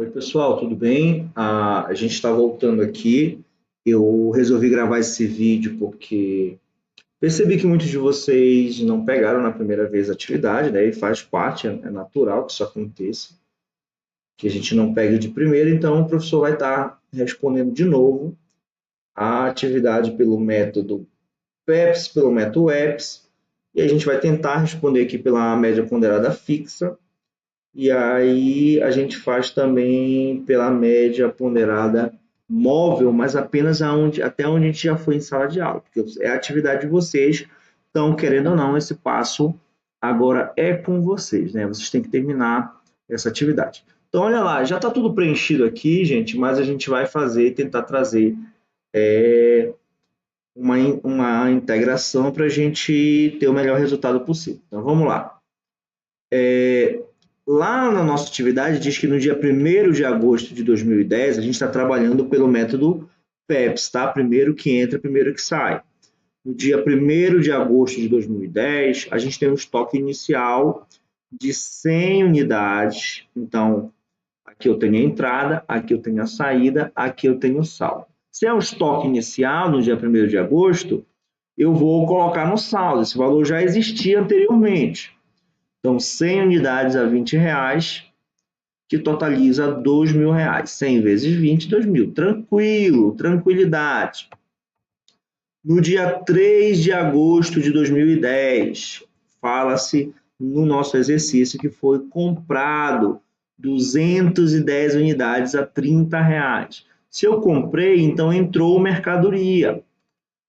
Oi, pessoal, tudo bem? A gente está voltando aqui. Eu resolvi gravar esse vídeo porque percebi que muitos de vocês não pegaram na primeira vez a atividade, né? E faz parte, é natural que isso aconteça, que a gente não pegue de primeira. Então, o professor vai estar respondendo de novo a atividade pelo método PEPS, pelo método EPS, e a gente vai tentar responder aqui pela média ponderada fixa. E aí a gente faz também pela média ponderada móvel, mas apenas até onde a gente já foi em sala de aula, porque é a atividade de vocês, então, querendo ou não, esse passo agora é com vocês, né? Vocês têm que terminar essa atividade. Então, olha lá, já está tudo preenchido aqui, gente, mas a gente vai tentar trazer é, uma integração para a gente ter o melhor resultado possível. Então, vamos lá. Lá na nossa atividade diz que no dia 1º de agosto de 2010 a gente está trabalhando pelo método PEPS, tá? Primeiro que entra, primeiro que sai. No dia 1º de agosto de 2010 a gente tem um estoque inicial de 100 unidades. Então, aqui eu tenho a entrada, aqui eu tenho a saída, aqui eu tenho o saldo. Se é um estoque inicial no dia 1º de agosto, eu vou colocar no saldo. Esse valor já existia anteriormente. Então, 100 unidades a R$ 20, que totaliza R$ 2.000. 100 vezes 20, 2.000. Tranquilo, tranquilidade. No dia 3 de agosto de 2010, fala-se no nosso exercício que foi comprado 210 unidades a R$ 30. Se eu comprei, então entrou mercadoria.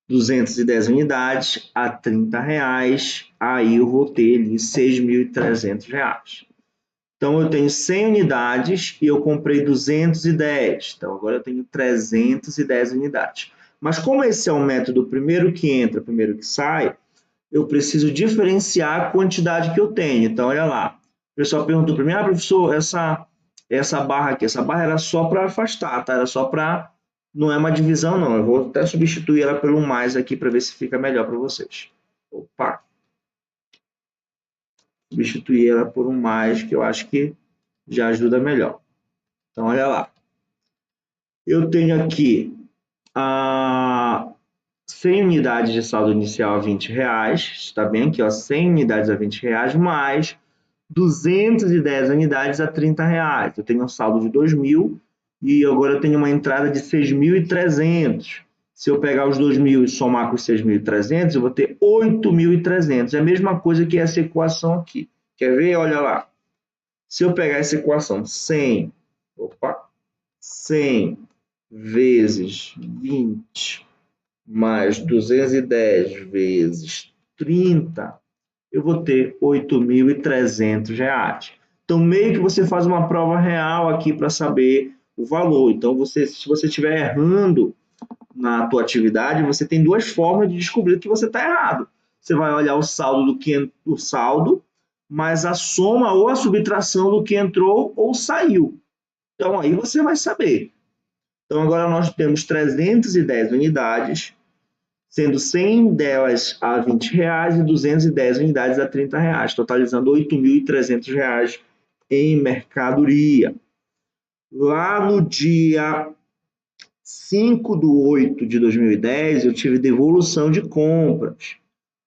210 unidades a R$ 30, aí eu vou ter ali R$ 6.300. Então, eu tenho 100 unidades e eu comprei 210. Então, agora eu tenho 310 unidades. Mas como esse é o método primeiro que entra, primeiro que sai, eu preciso diferenciar a quantidade que eu tenho. Então, olha lá. O pessoal perguntou para mim, professor, essa barra aqui, essa barra era só para afastar, tá? Era só para... Não é uma divisão, não. Eu vou até substituir ela pelo mais aqui para ver se fica melhor para vocês. Opa! Substituir ela por um mais, que eu acho que já ajuda melhor. Então, olha lá. Eu tenho aqui a 100 unidades de saldo inicial a R$ 20. Está bem aqui, ó, 100 unidades a R$ 20, mais 210 unidades a R$ 30. Eu tenho um saldo de 2.000 e agora eu tenho uma entrada de 6.300. Se eu pegar os 2.000 e somar com os 6.300, eu vou ter 8.300. É a mesma coisa que essa equação aqui. Quer ver? Olha lá. Se eu pegar essa equação 100 vezes 20 mais 210 vezes 30, eu vou ter R$ 8.300. Então, meio que você faz uma prova real aqui para saber o valor. Então, se você estiver errando na tua atividade, você tem duas formas de descobrir que você está errado. Você vai olhar o saldo o saldo, mais a soma ou a subtração do que entrou ou saiu. Então, aí você vai saber. Então, agora nós temos 310 unidades, sendo 100 delas a R$ 20 e 210 unidades a R$ 30, totalizando R$ 8.300 em mercadoria. Lá no dia 5/8 de 2010, eu tive devolução de compras.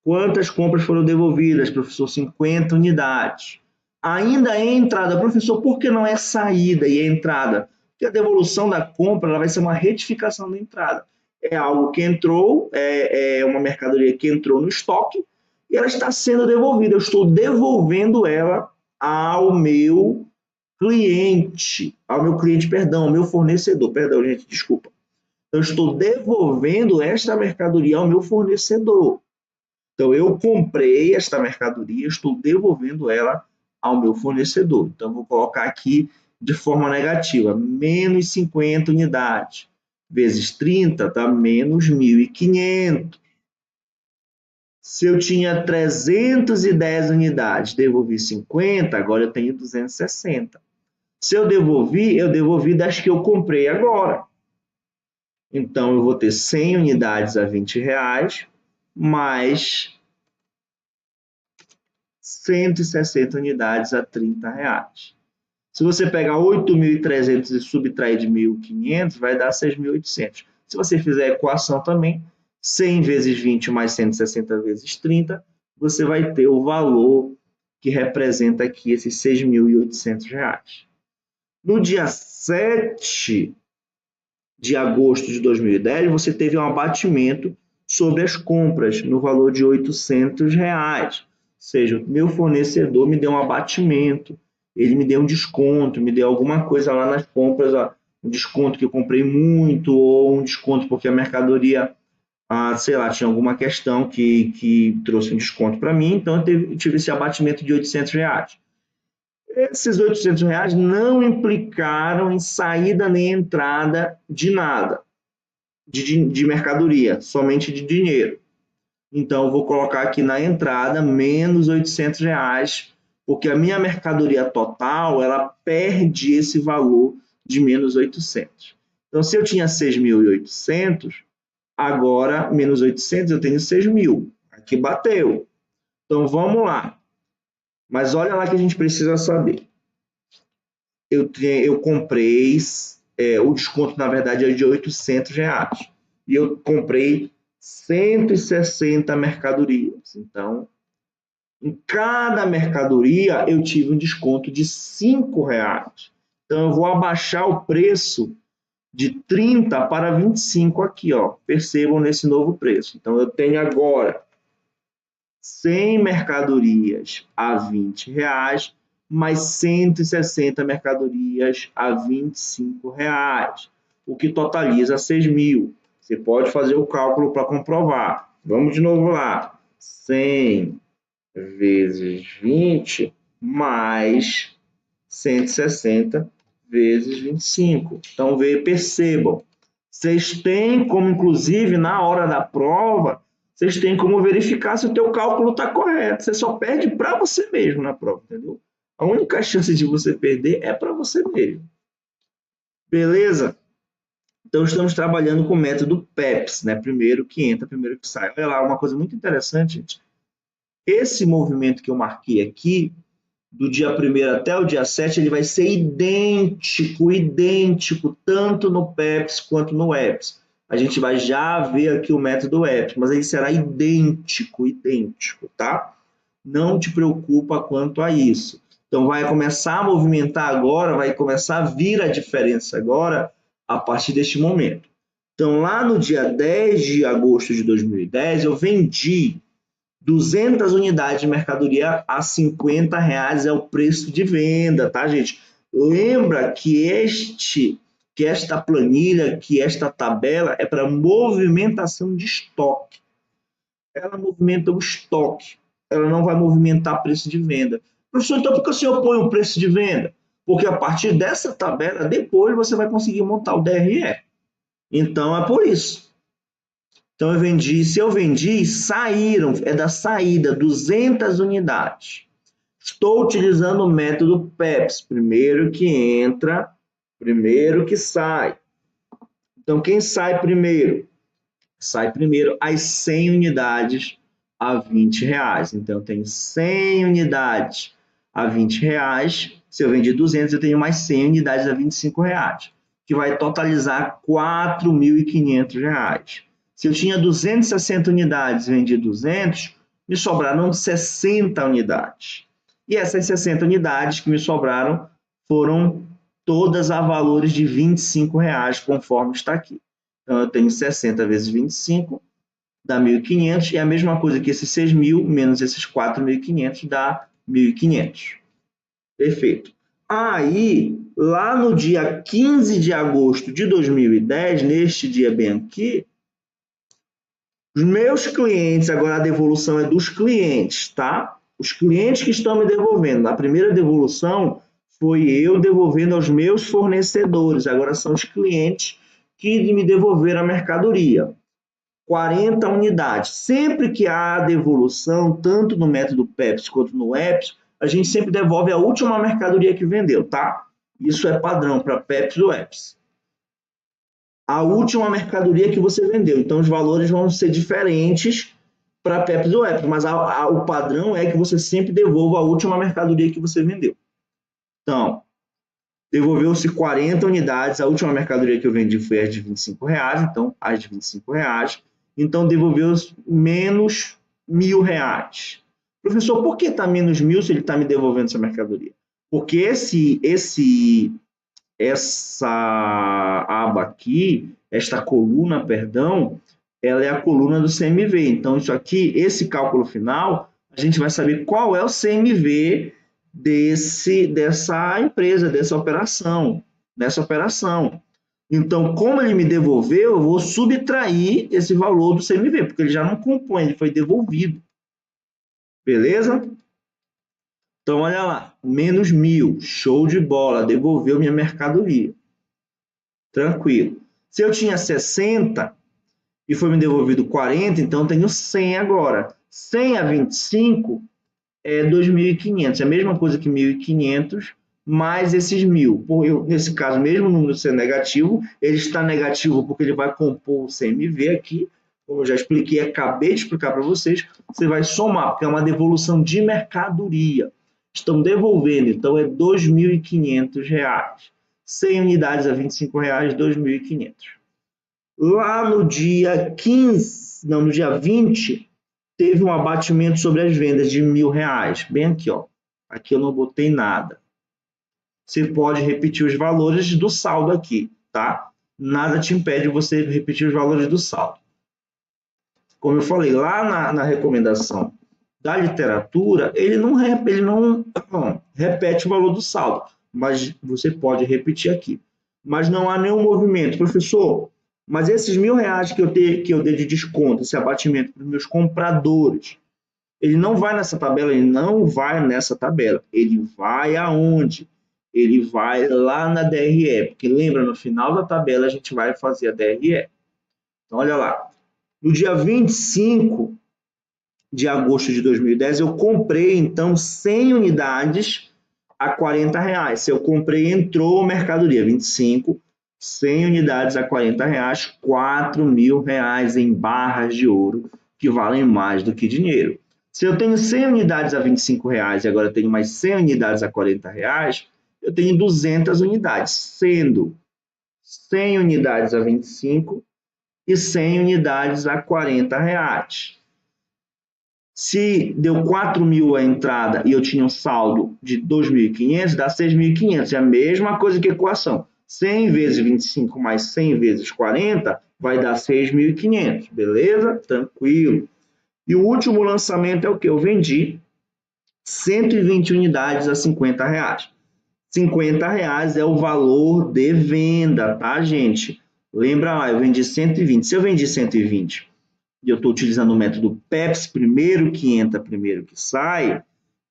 Quantas compras foram devolvidas, professor? 50 unidades. Ainda é entrada. Professor, por que não é saída e é entrada? Porque a devolução da compra ela vai ser uma retificação da entrada. É algo que entrou, é uma mercadoria que entrou no estoque e ela está sendo devolvida. Eu estou devolvendo ela ao meu perdão, ao meu fornecedor. Perdão, gente, desculpa. Eu estou devolvendo esta mercadoria ao meu fornecedor. Então, eu comprei esta mercadoria, estou devolvendo ela ao meu fornecedor. Então, vou colocar aqui de forma negativa, menos 50 unidades, vezes 30, dá menos 1.500. Se eu tinha 310 unidades, devolvi 50, agora eu tenho 260. Se eu devolvi das que eu comprei agora. Então, eu vou ter 100 unidades a R$ 20, mais 160 unidades a R$ 30. Se você pegar 8.300 e subtrair de 1.500, vai dar 6.800. Se você fizer a equação também, 100 vezes 20 mais 160 vezes 30, você vai ter o valor que representa aqui esses R$ 6.800. No dia 7 de agosto de 2010, você teve um abatimento sobre as compras no valor de R$ 800. Ou seja, o meu fornecedor me deu um abatimento, ele me deu um desconto, me deu alguma coisa lá nas compras, um desconto que eu comprei muito, ou um desconto porque a mercadoria, sei lá, tinha alguma questão que trouxe um desconto para mim, então eu tive esse abatimento de R$ 800. Esses R$ 800 não implicaram em saída nem entrada de nada, de mercadoria, somente de dinheiro. Então, eu vou colocar aqui na entrada menos R$ 800, porque a minha mercadoria total, ela perde esse valor de menos 800. Então, se eu tinha 6.800, agora, menos 800, eu tenho 6.000. Aqui bateu. Então, vamos lá. Mas olha lá que a gente precisa saber. Eu comprei, o desconto, na verdade, é de R$ 800. E eu comprei 160 mercadorias. Então, em cada mercadoria, eu tive um desconto de R$ 5. Então, eu vou abaixar o preço de 30 para 25 aqui, ó. Percebam nesse novo preço. Então, eu tenho agora 100 mercadorias a R$ 20, mais 160 mercadorias a R$ 25, o que totaliza 6.000. Você pode fazer o cálculo para comprovar. Vamos de novo lá. 100 vezes 20 mais 160 vezes 25. Então, percebam. Vocês têm como, inclusive, na hora da prova, vocês têm como verificar se o teu cálculo está correto. Você só perde para você mesmo na prova, entendeu? A única chance de você perder é para você mesmo. Beleza? Então, estamos trabalhando com o método PEPS, né? Primeiro que entra, primeiro que sai. Olha lá, uma coisa muito interessante, gente. Esse movimento que eu marquei aqui, do dia 1º até o dia 7, ele vai ser idêntico, tanto no PEPS quanto no EPS. A gente vai já ver aqui o método EPS, mas ele será idêntico, tá? Não te preocupa quanto a isso. Então, vai começar a movimentar agora, vai começar a vir a diferença agora, a partir deste momento. Então, lá no dia 10 de agosto de 2010, eu vendi 200 unidades de mercadoria a R$ 50 é o preço de venda, tá, gente? Lembra que esta planilha, que esta tabela é para movimentação de estoque. Ela movimenta o estoque, ela não vai movimentar preço de venda. Professor, então por que o senhor põe o preço de venda? Porque a partir dessa tabela, depois você vai conseguir montar o DRE. Então, é por isso. Então, se eu vendi, saíram, é da saída, 200 unidades. Estou utilizando o método PEPS, primeiro que entra, primeiro que sai. Então, quem sai primeiro? Sai primeiro as 100 unidades a R$ 20. Então, eu tenho 100 unidades a R$ 20. Se eu vendi 200, eu tenho mais 100 unidades a R$ 25, que vai totalizar R$ 4.500. Se eu tinha 260 unidades e vendi 200, me sobraram 60 unidades. E essas 60 unidades que me sobraram foram todas a valores de R$ 25, conforme está aqui. Então, eu tenho 60 vezes 25, dá 1.500, e a mesma coisa que esses 6.000 menos esses 4.500 dá 1.500. Perfeito. Aí, lá no dia 15 de agosto de 2010, neste dia bem aqui, os meus clientes, agora a devolução é dos clientes, tá? Os clientes que estão me devolvendo. A primeira devolução foi eu devolvendo aos meus fornecedores, agora são os clientes que me devolveram a mercadoria. 40 unidades. Sempre que há devolução, tanto no método PEPS quanto no EPS, a gente sempre devolve a última mercadoria que vendeu, tá? Isso é padrão para PEPS ou EPS. A última mercadoria que você vendeu. Então, os valores vão ser diferentes para PEPS ou EPS, mas o padrão é que você sempre devolva a última mercadoria que você vendeu. Então, Devolveu-se 40 unidades, a última mercadoria que eu vendi foi as de R$25, então as de R$25, então devolveu menos R$1.000. Professor, por que está menos 1.000 se ele está me devolvendo essa mercadoria? Porque essa aba aqui, esta coluna, perdão, ela é a coluna do CMV. Então, isso aqui, esse cálculo final, a gente vai saber qual é o CMV dessa empresa, dessa operação. Então, como ele me devolveu, eu vou subtrair esse valor do CMV, porque ele já não compõe, ele foi devolvido. Beleza? Então, olha lá, menos 1.000, show de bola, devolveu minha mercadoria. Tranquilo. Se eu tinha 60 e foi me devolvido 40, então eu tenho 100 agora. 100 a 25 é 2.500, é a mesma coisa que 1.500 mais esses 1.000. Nesse caso, mesmo o número sendo negativo, ele está negativo porque ele vai compor o CMV aqui, como eu já expliquei, acabei de explicar para vocês, você vai somar, porque é uma devolução de mercadoria. Estão devolvendo, então é R$2.500. 100 unidades a R$25, R$2.500. Lá no dia 15, não, no dia 20, teve um abatimento sobre as vendas de R$1.000. Bem aqui, ó. Aqui eu não botei nada. Você pode repetir os valores do saldo aqui, tá? Nada te impede de você repetir os valores do saldo. Como eu falei, lá na recomendação da literatura, ele não repete o valor do saldo, mas você pode repetir aqui. Mas não há nenhum movimento. Professor, mas esses R$1.000 que eu dei de desconto, esse abatimento para os meus compradores, ele não vai nessa tabela? Ele não vai nessa tabela. Ele vai aonde? Ele vai lá na DRE, porque lembra, no final da tabela a gente vai fazer a DRE. Então, olha lá. No dia 25 de agosto de 2010, eu comprei, então, 100 unidades a R$40. Se eu comprei, entrou mercadoria, 25, 100 unidades a R$40, R$4.000 em barras de ouro, que valem mais do que dinheiro. Se eu tenho 100 unidades a R$25 e agora tenho mais 100 unidades a R$40, eu tenho 200 unidades, sendo 100 unidades a 25 e 100 unidades a R$40. Se deu 4.000 a entrada e eu tinha um saldo de 2.500, dá 6.500. É a mesma coisa que equação. 100 vezes 25 mais 100 vezes 40 vai dar 6.500. Beleza? Tranquilo. E o último lançamento é o que? Eu vendi 120 unidades a R$50. R$50 é o valor de venda, tá, gente? Lembra lá, eu vendi 120. Se eu vendi 120 e eu estou utilizando o método PEPS, primeiro que entra, primeiro que sai,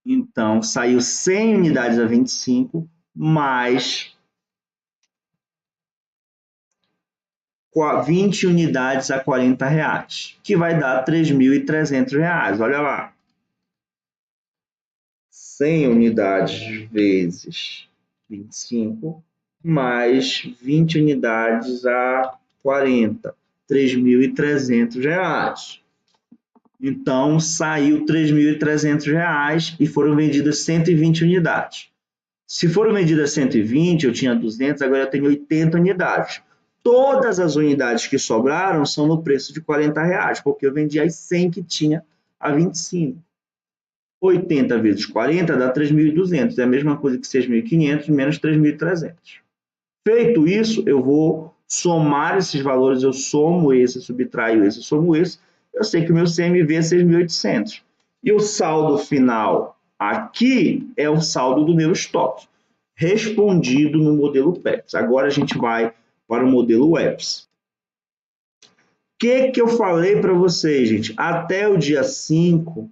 então saiu 100 unidades a 25, mais 20 unidades a R$40, que vai dar R$3.300. Olha lá. 100 unidades vezes 25, mais 20 unidades a 40, R$3.300. Então, saiu R$3.300 e foram vendidas 120 unidades. Se foram vendidas 120, eu tinha 200, agora eu tenho 80 unidades. Todas as unidades que sobraram são no preço de R$40, porque eu vendi as 100 que tinha a 25. 80 vezes 40 dá 3.200, é a mesma coisa que 6.500 menos 3.300. Feito isso, eu vou somar esses valores, eu somo esse, subtraio esse, somo esse, eu sei que o meu CMV é 6.800. E o saldo final aqui é o saldo do meu estoque, respondido no modelo PEPS. Agora a gente vai para o modelo WEPS. O que eu falei para vocês, gente? Até o dia 5,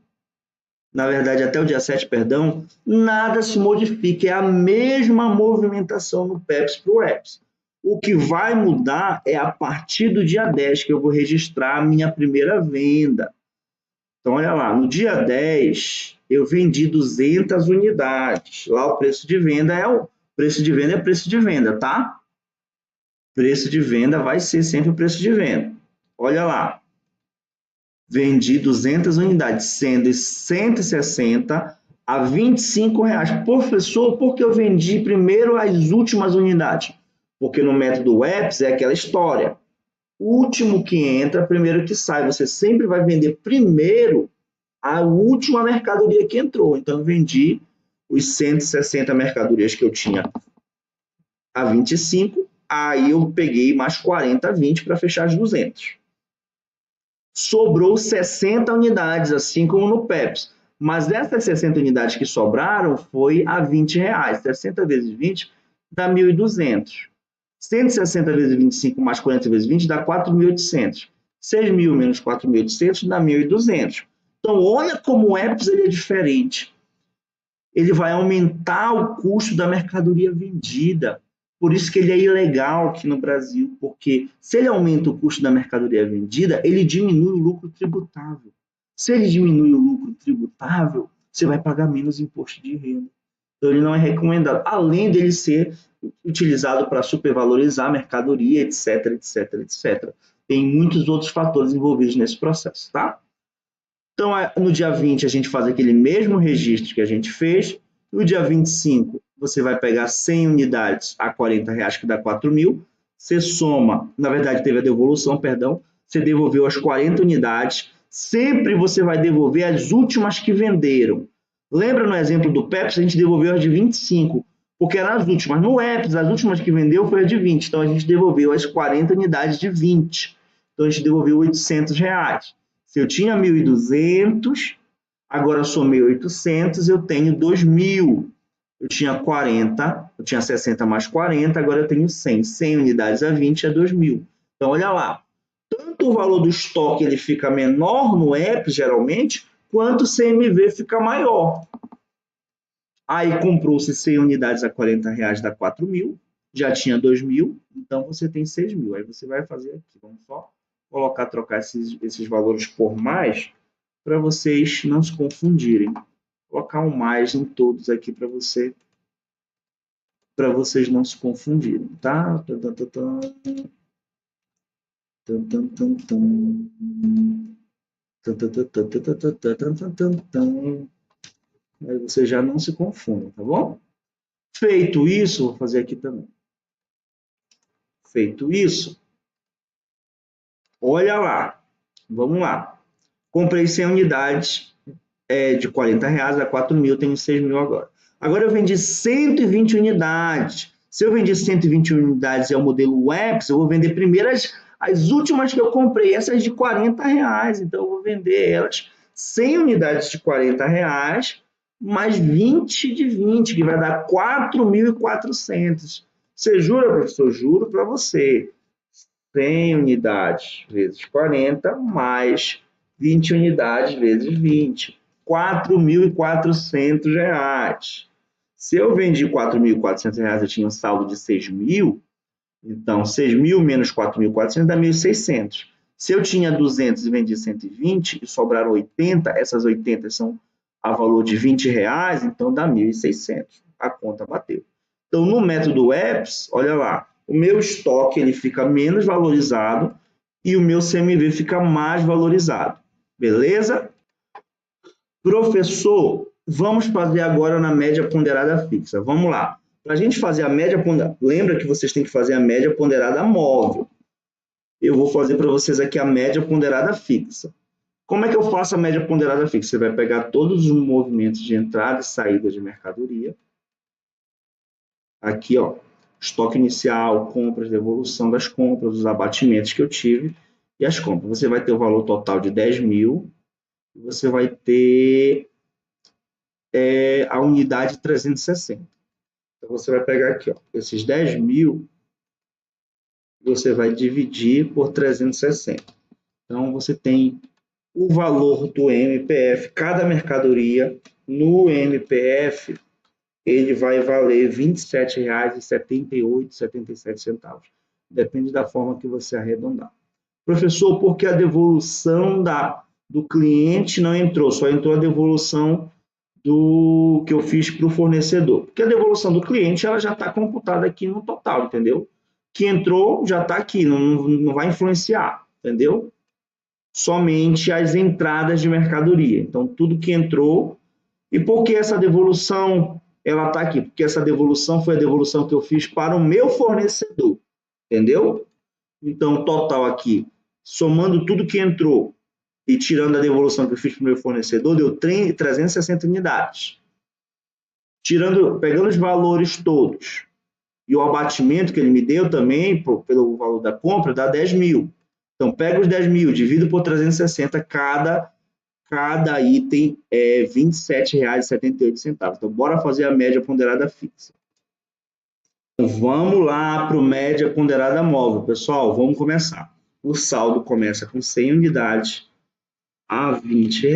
na verdade, até o dia 7, perdão, nada se modifica, é a mesma movimentação no PEPS para o WEPS. O que vai mudar é a partir do dia 10 que eu vou registrar a minha primeira venda. Então, olha lá, no dia 10, eu vendi 200 unidades. Lá o preço de venda é preço de venda, tá? Preço de venda vai ser sempre o preço de venda. Olha lá. Vendi 200 unidades, sendo 160 a R$ 25. Professor, por que eu vendi primeiro as últimas unidades? Porque no método EPS é aquela história. O último que entra, primeiro que sai. Você sempre vai vender primeiro a última mercadoria que entrou. Então, eu vendi os 160 mercadorias que eu tinha a 25, aí eu peguei mais 40 a 20 para fechar as 200. Sobrou 60 unidades, assim como no PEPS. Mas dessas 60 unidades que sobraram foi a R$ 20. 60 vezes 20 dá 1.200. 160 vezes 25 mais 40 vezes 20 dá 4.800. 6.000 menos 4.800 dá 1.200. Então, olha como o EPS ele é diferente. Ele vai aumentar o custo da mercadoria vendida. Por isso que ele é ilegal aqui no Brasil, porque se ele aumenta o custo da mercadoria vendida, ele diminui o lucro tributável. Se ele diminui o lucro tributável, você vai pagar menos imposto de renda. Então, ele não é recomendado, além dele ser utilizado para supervalorizar a mercadoria, etc, etc, etc. Tem muitos outros fatores envolvidos nesse processo, tá? Então, no dia 20, a gente faz aquele mesmo registro que a gente fez. No dia 25, você vai pegar 100 unidades a R$ 40, que dá 4.000. Você soma, na verdade, teve a devolução, perdão. Você devolveu as 40 unidades. Sempre você vai devolver as últimas que venderam. Lembra no exemplo do PEPS, a gente devolveu as de 25, porque eram as últimas. No EPS, as últimas que vendeu foi as de 20. Então, a gente devolveu as 40 unidades de 20. Então, a gente devolveu R$ 800. Se eu tinha 1.200, agora eu somei 800, eu tenho 2.000. Eu tinha 40, eu tinha 60 mais 40, agora eu tenho 100. 100 unidades a 20 é 2.000. Então, olha lá. Tanto o valor do estoque ele fica menor no EPS, geralmente, quanto o CMV fica maior. Aí comprou-se 100 unidades a R$ 40, dá 4.000. Já tinha 2.000, então você tem 6.000. Aí você vai fazer aqui. Vamos só trocar esses valores por mais, para vocês não se confundirem. Vou colocar um mais em todos aqui para vocês não se confundirem, tá? Aí vocês já não se confundem, tá bom? Feito isso, vou fazer aqui também. Feito isso, olha lá, vamos lá. Comprei 100 unidades de R$ 40 a 4.000, tenho 6.000 agora. Agora eu vendi 120 unidades. Se eu vendi 120 unidades e é o modelo EPS, eu vou vender primeiro as últimas que eu comprei, essas de R$ 40. Então eu vou vender elas 100 unidades de R$ 40, mais 20 de 20, que vai dar 4.400. Você jura, professor? Juro para você. 100 unidades vezes 40, mais 20 unidades vezes 20. R$ 4.400. Se eu vendi R$ 4.400, eu tinha um saldo de 6.000, então 6.000 menos 4.400 dá 1.600. Se eu tinha 200 e vendi 120 e sobraram 80, essas 80 são a valor de R$ 20, então dá 1.600. A conta bateu. Então, no método EPS, olha lá, o meu estoque ele fica menos valorizado e o meu CMV fica mais valorizado. Beleza? Professor, vamos fazer agora na média ponderada fixa. Vamos lá. Para a gente fazer a média ponderada, lembra que vocês têm que fazer a média ponderada móvel. Eu vou fazer para vocês aqui a média ponderada fixa. Como é que eu faço a média ponderada fixa? Você vai pegar todos os movimentos de entrada e saída de mercadoria. Aqui, ó, estoque inicial, compras, devolução das compras, os abatimentos que eu tive e as compras. Você vai ter o valor total de 10.000 e você vai ter a unidade 360. Então, você vai pegar aqui, ó, esses 10.000, você vai dividir por 360. Então, você tem o valor do MPF, cada mercadoria no MPF, ele vai valer R$ 27,78, depende da forma que você arredondar. Professor, por que a devolução do cliente não entrou? Só entrou a devolução do que eu fiz para o fornecedor. Porque a devolução do cliente ela já está computada aqui no total, entendeu? Que entrou já está aqui, não vai influenciar, entendeu? Somente as entradas de mercadoria. Então, tudo que entrou E por que essa devolução ela está aqui? Porque essa devolução foi a devolução que eu fiz para o meu fornecedor, entendeu? Então, o total aqui, somando tudo que entrou e tirando a devolução que eu fiz para o meu fornecedor, deu 360 unidades. Pegando os valores todos e o abatimento que ele me deu também, pelo valor da compra, dá 10 mil. Então, pega os 10 mil, divido por 360, cada item é R$ 27,78. Então, bora fazer a média ponderada fixa. Então, vamos lá para o média ponderada móvel, pessoal. Vamos começar. O saldo começa com 100 unidades a R$ 20.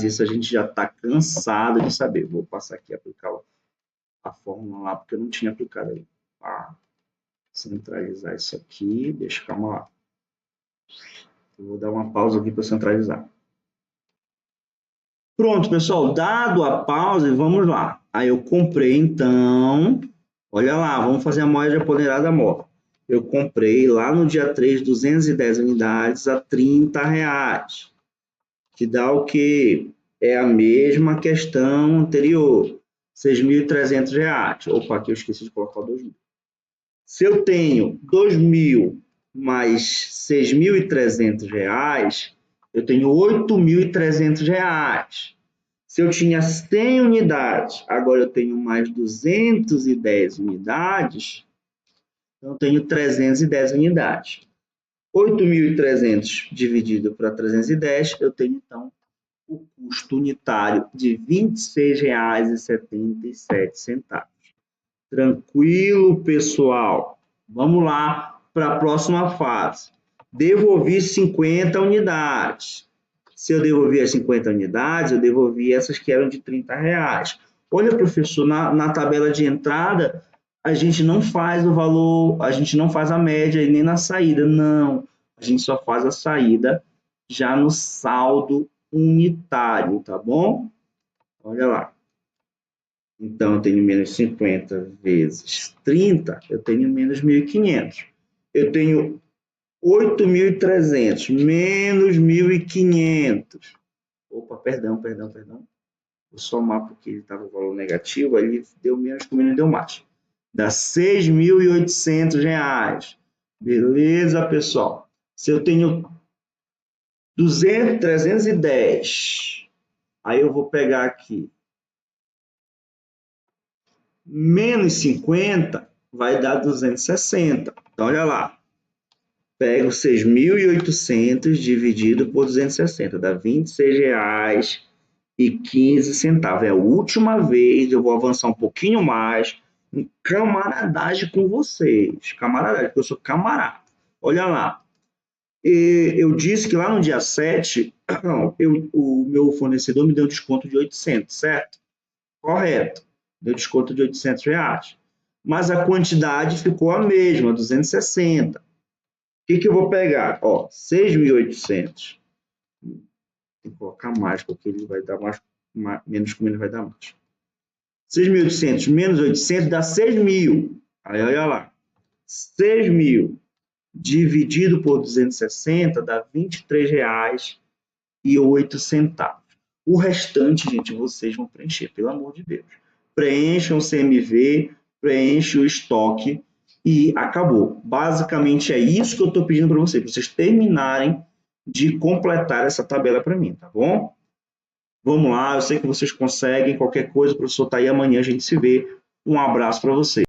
Isso a gente já está cansado de saber. Vou passar aqui a aplicar a fórmula lá, porque eu não tinha aplicado aí. Centralizar isso aqui. Deixa, calma lá. Eu vou dar uma pausa aqui para centralizar. Pronto, pessoal, dado a pausa, vamos lá. Aí eu comprei, então, olha lá, vamos fazer a média ponderada móvel. Eu comprei lá no dia 3, 210 unidades a R$ 30, que dá o quê? É a mesma questão anterior, R$ 6.300. Opa, aqui eu esqueci de colocar o 2.000. Se eu tenho 2.000 mais R$ 6.300, eu tenho R$ 8.300. Se eu tinha 100 unidades, agora eu tenho mais 210 unidades, então eu tenho 310 unidades. 8.300 dividido para 310, eu tenho então o custo unitário de R$ 26,77. Tranquilo, pessoal? Vamos lá para a próxima fase. Devolvi 50 unidades. Se eu devolvi as 50 unidades, eu devolvi essas que eram de R$ 30. Olha, professor, na tabela de entrada, a gente não faz o valor, a gente não faz a média e nem na saída. Não, a gente só faz a saída já no saldo unitário, tá bom? Olha lá. Então, eu tenho menos 50 vezes 30, eu tenho menos 1.500. Eu tenho 8.300 menos 1.500. Opa, perdão. Vou somar porque ele estava no valor negativo, aí ele deu menos, como ele deu mais. Dá R$ 6.800. Beleza, pessoal? Se eu tenho 310, aí eu vou pegar aqui menos 50, vai dar 260. Então, olha lá. Pego 6.800 dividido por 260, dá R$ 26,15. É a última vez, eu vou avançar um pouquinho mais em camaradagem com vocês. Camaradagem, porque eu sou camarada. Olha lá. Eu disse que lá no dia 7, o meu fornecedor me deu um desconto de 800, certo? Correto. Deu desconto de R$ 800. Mas a quantidade ficou a mesma, 260. O que eu vou pegar? 6.800. Tem que colocar mais, porque ele vai dar mais, menos como ele vai dar mais. 6.800 menos 800 dá 6.000. Aí, olha lá. 6.000 dividido por 260 dá R$ 23,08. O restante, gente, vocês vão preencher, pelo amor de Deus. Preencham o CMV, preenchem o estoque e acabou. Basicamente é isso que eu estou pedindo para vocês terminarem de completar essa tabela para mim, tá bom? Vamos lá, eu sei que vocês conseguem. Qualquer coisa, o professor está aí amanhã, a gente se vê. Um abraço para vocês.